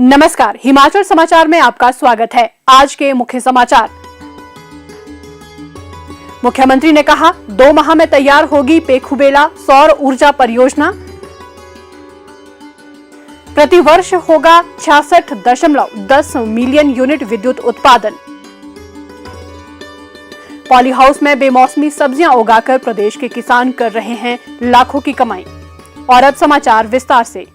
नमस्कार, हिमाचल समाचार में आपका स्वागत है। आज के मुख्य समाचार। मुख्यमंत्री ने कहा 2 माह में तैयार होगी पेखुबेला सौर ऊर्जा परियोजना। प्रतिवर्ष होगा 66.10 मिलियन यूनिट विद्युत उत्पादन। पॉली हाउस में बेमौसमी सब्जियां उगाकर प्रदेश के किसान कर रहे हैं लाखों की कमाई। और अब समाचार विस्तार से।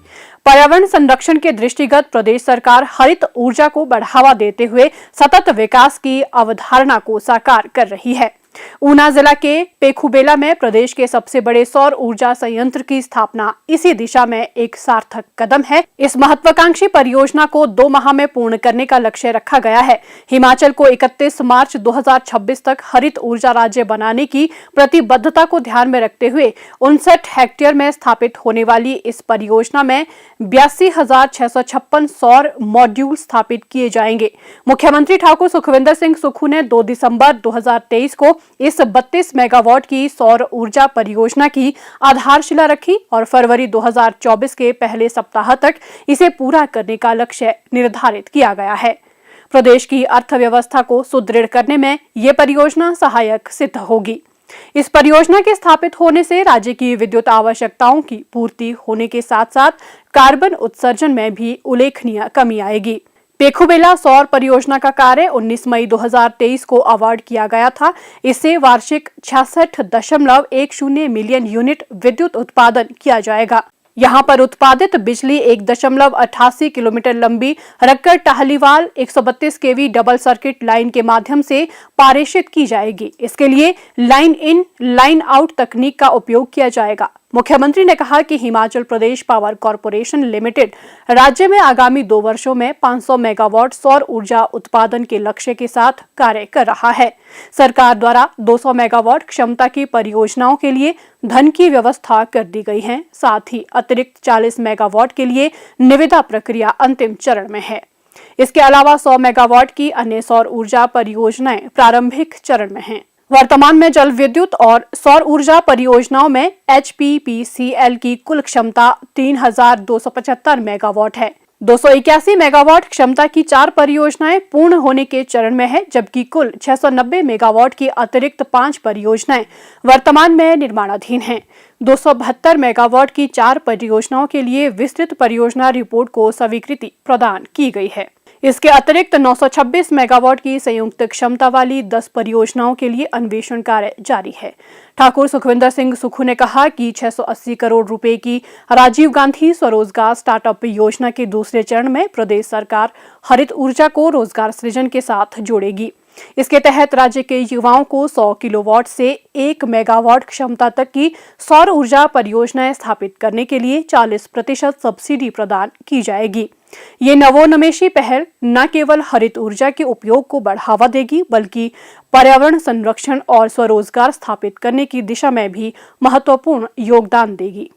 पर्यावरण संरक्षण के दृष्टिगत प्रदेश सरकार हरित ऊर्जा को बढ़ावा देते हुए सतत विकास की अवधारणा को साकार कर रही है। ऊना जिला के पेखुबेला में प्रदेश के सबसे बड़े सौर ऊर्जा संयंत्र की स्थापना इसी दिशा में एक सार्थक कदम है। इस महत्वाकांक्षी परियोजना को 2 माह में पूर्ण करने का लक्ष्य रखा गया है। हिमाचल को 31 मार्च 2026 तक हरित ऊर्जा राज्य बनाने की प्रतिबद्धता को ध्यान में रखते हुए 59 हेक्टेयर में स्थापित होने वाली इस परियोजना में 82,656 सौर मॉड्यूल स्थापित किए जाएंगे। मुख्यमंत्री ठाकुर सुखविंदर सिंह सुक्खू ने 2 दिसंबर 2023 को इस 32 मेगावाट की सौर ऊर्जा परियोजना की आधारशिला रखी और फरवरी 2024 के पहले सप्ताह तक इसे पूरा करने का लक्ष्य निर्धारित किया गया है। प्रदेश की अर्थव्यवस्था को सुदृढ़ करने में ये परियोजना सहायक सिद्ध होगी। इस परियोजना के स्थापित होने से राज्य की विद्युत आवश्यकताओं की पूर्ति होने के साथ साथ कार्बन उत्सर्जन में भी उल्लेखनीय कमी आएगी। पेखुबेला सौर परियोजना का कार्य 19 मई 2023 को अवार्ड किया गया था। इससे वार्षिक 66.10 मिलियन यूनिट विद्युत उत्पादन किया जाएगा। यहाँ पर उत्पादित बिजली 1.88 किलोमीटर लंबी रक्कड़ टाहलीवाल 132 केवी डबल सर्किट लाइन के माध्यम से पारेषित की जाएगी। इसके लिए लाइन इन लाइन आउट तकनीक का उपयोग किया जाएगा। मुख्यमंत्री ने कहा कि Himachal Pradesh power corporation limited राज्य में आगामी 2 वर्षों में 500 मेगावाट सौर ऊर्जा उत्पादन के लक्ष्य के साथ कार्य कर रहा है। सरकार द्वारा 200 मेगावाट क्षमता की परियोजनाओं के लिए धन की व्यवस्था कर दी गई है। साथ ही अतिरिक्त 40 मेगावाट के लिए निविदा प्रक्रिया अंतिम चरण में है। इसके अलावा 100 मेगावाट की अन्य सौर ऊर्जा परियोजनाएं प्रारंभिक चरण में हैं। वर्तमान में जल विद्युत और सौर ऊर्जा परियोजनाओं में HPPCL की कुल क्षमता 3,275 मेगावाट है। 281 मेगावाट क्षमता की 4 परियोजनाएं पूर्ण होने के चरण में है, जबकि कुल 690 मेगावाट की अतिरिक्त 5 परियोजनाएं वर्तमान में निर्माणाधीन हैं। 272 मेगावाट की 4 परियोजनाओं के लिए विस्तृत परियोजना रिपोर्ट को स्वीकृति प्रदान की गई है। इसके अतिरिक्त 926 मेगावाट की संयुक्त क्षमता वाली 10 परियोजनाओं के लिए अन्वेषण कार्य जारी है। ठाकुर सुखविंदर सिंह सुक्खू ने कहा कि 680 करोड़ रुपए की राजीव गांधी स्वरोजगार स्टार्टअप योजना के दूसरे चरण में प्रदेश सरकार हरित ऊर्जा को रोजगार सृजन के साथ जोड़ेगी। इसके तहत राज्य के युवाओं को 100 किलोवाट से 1 मेगावाट क्षमता तक की सौर ऊर्जा परियोजनाएं स्थापित करने के लिए 40% सब्सिडी प्रदान की जाएगी। ये नवोन्मेषी पहल न केवल हरित ऊर्जा के उपयोग को बढ़ावा देगी, बल्कि पर्यावरण संरक्षण और स्वरोजगार स्थापित करने की दिशा में भी महत्वपूर्ण योगदान देगी।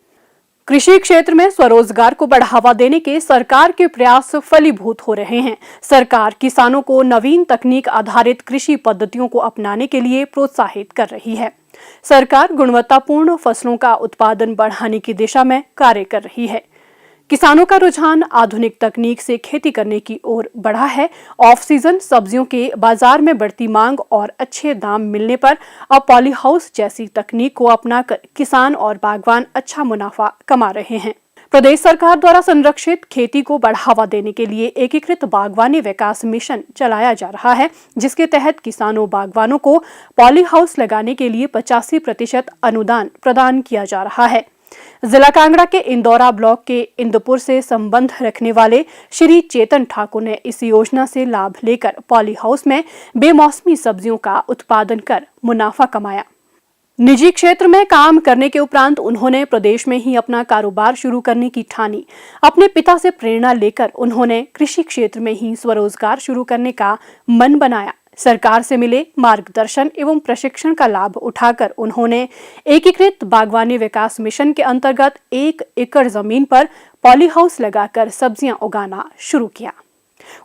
कृषि क्षेत्र में स्वरोजगार को बढ़ावा देने के सरकार के प्रयास फलीभूत हो रहे हैं। सरकार किसानों को नवीन तकनीक आधारित कृषि पद्धतियों को अपनाने के लिए प्रोत्साहित कर रही है। सरकार गुणवत्तापूर्ण फसलों का उत्पादन बढ़ाने की दिशा में कार्य कर रही है। किसानों का रुझान आधुनिक तकनीक से खेती करने की ओर बढ़ा है। ऑफ सीजन सब्जियों के बाजार में बढ़ती मांग और अच्छे दाम मिलने पर अब पॉली हाउस जैसी तकनीक को अपनाकर किसान और बागवान अच्छा मुनाफा कमा रहे हैं। प्रदेश सरकार द्वारा संरक्षित खेती को बढ़ावा देने के लिए एकीकृत बागवानी विकास मिशन चलाया जा रहा है, जिसके तहत किसानों बागवानों को पॉली हाउस लगाने के लिए 85% अनुदान प्रदान किया जा रहा है। जिला कांगड़ा के इंदौरा ब्लॉक के इंदुपुर से संबंध रखने वाले श्री चेतन ठाकुर ने इस योजना से लाभ लेकर पॉली हाउस में बेमौसमी सब्जियों का उत्पादन कर मुनाफा कमाया। निजी क्षेत्र में काम करने के उपरांत उन्होंने प्रदेश में ही अपना कारोबार शुरू करने की ठानी। अपने पिता से प्रेरणा लेकर उन्होंने कृषि क्षेत्र में ही स्वरोजगार शुरू करने का मन बनाया। सरकार से मिले मार्गदर्शन एवं प्रशिक्षण का लाभ उठाकर उन्होंने एकीकृत बागवानी विकास मिशन के अंतर्गत 1 एकड़ जमीन पर पॉली हाउस लगाकर सब्जियां उगाना शुरू किया।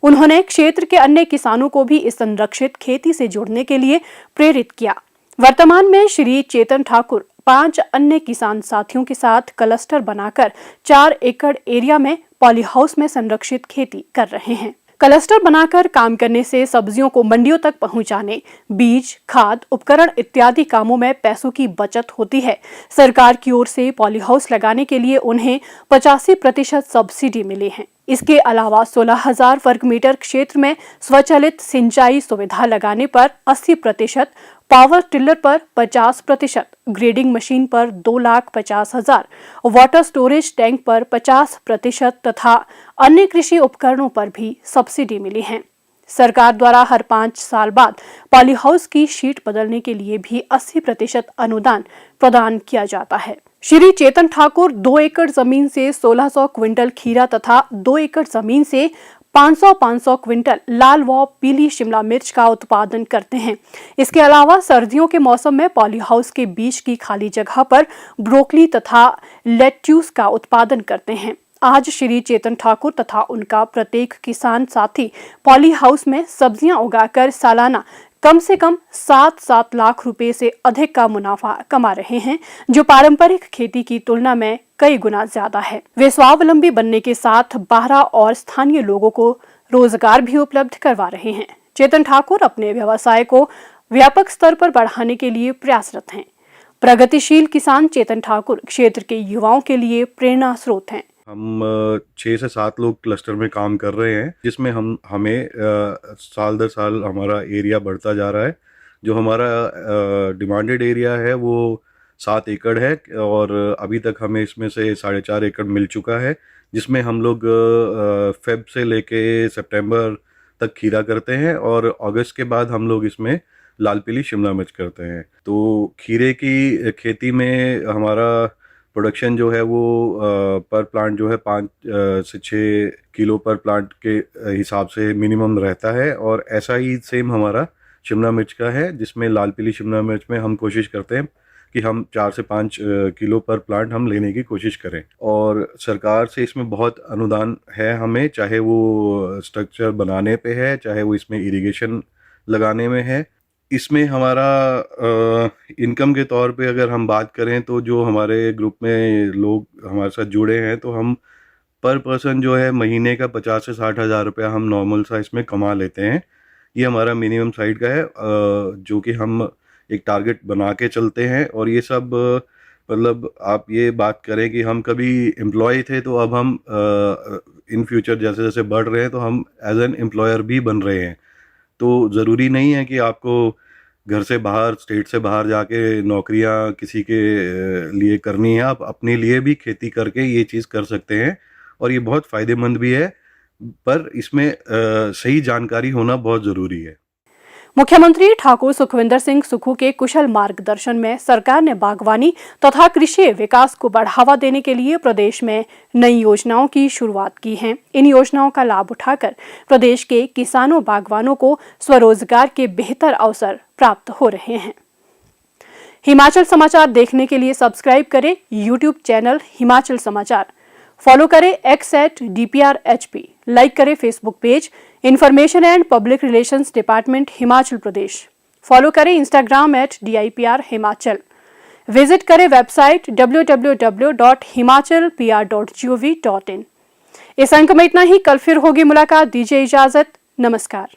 उन्होंने क्षेत्र के अन्य किसानों को भी इस संरक्षित खेती से जुड़ने के लिए प्रेरित किया। वर्तमान में श्री चेतन ठाकुर 5 अन्य किसान साथियों के साथ क्लस्टर बनाकर 4 एकड़ एरिया में पॉली हाउस में संरक्षित खेती कर रहे हैं। क्लस्टर बनाकर काम करने से सब्जियों को मंडियों तक पहुंचाने, बीज, खाद, उपकरण इत्यादि कामों में पैसों की बचत होती है। सरकार की ओर से पॉली हाउस लगाने के लिए उन्हें 85% सब्सिडी मिली है। इसके अलावा 16,000 वर्ग मीटर क्षेत्र में स्वचालित सिंचाई सुविधा लगाने पर 80%, पावर टिलर पर 50%, ग्रेडिंग मशीन पर 2,50,000, वाटर स्टोरेज टैंक पर 50% तथा अन्य कृषि उपकरणों पर भी सब्सिडी मिली है। सरकार द्वारा हर 5 साल बाद पॉली हाउस की शीट बदलने के लिए भी 80% अनुदान प्रदान किया जाता है। श्री चेतन ठाकुर 2 एकड़ जमीन से 1600 क्विंटल खीरा तथा 2 एकड़ जमीन से 500 क्विंटल लाल व पीली शिमला मिर्च का उत्पादन करते हैं। इसके अलावा सर्दियों के मौसम में पॉली हाउस के बीच की खाली जगह पर ब्रोकली तथा लेट्यूस का उत्पादन करते हैं। आज श्री चेतन ठाकुर तथा उनका प्रत्येक किसान साथी पॉली हाउस में सब्जियां उगाकर सालाना कम से कम 7 लाख रुपए से अधिक का मुनाफा कमा रहे हैं, जो पारंपरिक खेती की तुलना में कई गुना ज्यादा है। वे स्वावलंबी बनने के साथ 12 और स्थानीय लोगों को रोजगार भी उपलब्ध करवा रहे हैं। चेतन ठाकुर अपने व्यवसाय को व्यापक स्तर पर बढ़ाने के लिए प्रयासरत हैं। प्रगतिशील किसान चेतन ठाकुर क्षेत्र के युवाओं के लिए प्रेरणा स्रोत हैं। हम 6 से 7 लोग क्लस्टर में काम कर रहे हैं, जिसमें हमें साल दर साल हमारा एरिया बढ़ता जा रहा है। जो हमारा डिमांडेड एरिया है वो 7 एकड़ है और अभी तक हमें इसमें से 4.5 एकड़ मिल चुका है, जिसमें हम लोग फेब से लेके सितंबर तक खीरा करते हैं और अगस्त के बाद हम लोग इसमें लाल पीली शिमला मिर्च करते हैं। तो खीरे की खेती में हमारा प्रोडक्शन जो है वो पर प्लांट जो है 5 से 6 किलो पर प्लांट के हिसाब से मिनिमम रहता है और ऐसा ही सेम हमारा शिमला मिर्च का है, जिसमें लाल पीली शिमला मिर्च में हम कोशिश करते हैं कि हम 4 से 5 किलो पर प्लांट हम लेने की कोशिश करें। और सरकार से इसमें बहुत अनुदान है हमें, चाहे वो स्ट्रक्चर बनाने पे है, चाहे वो इसमें इरिगेशन लगाने में है। इसमें हमारा इनकम के तौर पे अगर हम बात करें तो जो हमारे ग्रुप में लोग हमारे साथ जुड़े हैं, तो हम पर पर्सन जो है महीने का 50 से 60 हज़ार रुपया हम नॉर्मल सा इसमें कमा लेते हैं। ये हमारा मिनिमम साइड का है, जो कि हम एक टारगेट बना के चलते हैं। और ये सब मतलब आप ये बात करें कि हम कभी एम्प्लॉय थे, तो अब हम इन फ्यूचर जैसे जैसे बढ़ रहे हैं तो हम एज एन एम्प्लॉयर भी बन रहे हैं। तो ज़रूरी नहीं है कि आपको घर से बाहर, स्टेट से बाहर जाके नौकरियां किसी के लिए करनी है। आप अपने लिए भी खेती करके ये चीज़ कर सकते हैं और ये बहुत फ़ायदेमंद भी है, पर इसमें सही जानकारी होना बहुत ज़रूरी है। मुख्यमंत्री ठाकुर सुखविंदर सिंह सुक्खू के कुशल मार्गदर्शन में सरकार ने बागवानी तथा कृषि विकास को बढ़ावा देने के लिए प्रदेश में नई योजनाओं की शुरुआत की है। इन योजनाओं का लाभ उठाकर प्रदेश के किसानों बागवानों को स्वरोजगार के बेहतर अवसर प्राप्त हो रहे हैं। हिमाचल समाचार देखने के लिए सब्सक्राइब करें यूट्यूब चैनल हिमाचल समाचार, फॉलो करें x@DPRHP, लाइक करें Facebook page information and public relations department Himachal Pradesh, follow करें इंस्टाग्राम @DIPR हिमाचल, विजिट करें वेबसाइट www.himachalpr.gov.in। इस अंक में इतना ही। कल फिर होगी मुलाकात। दीजिए इजाजत। नमस्कार।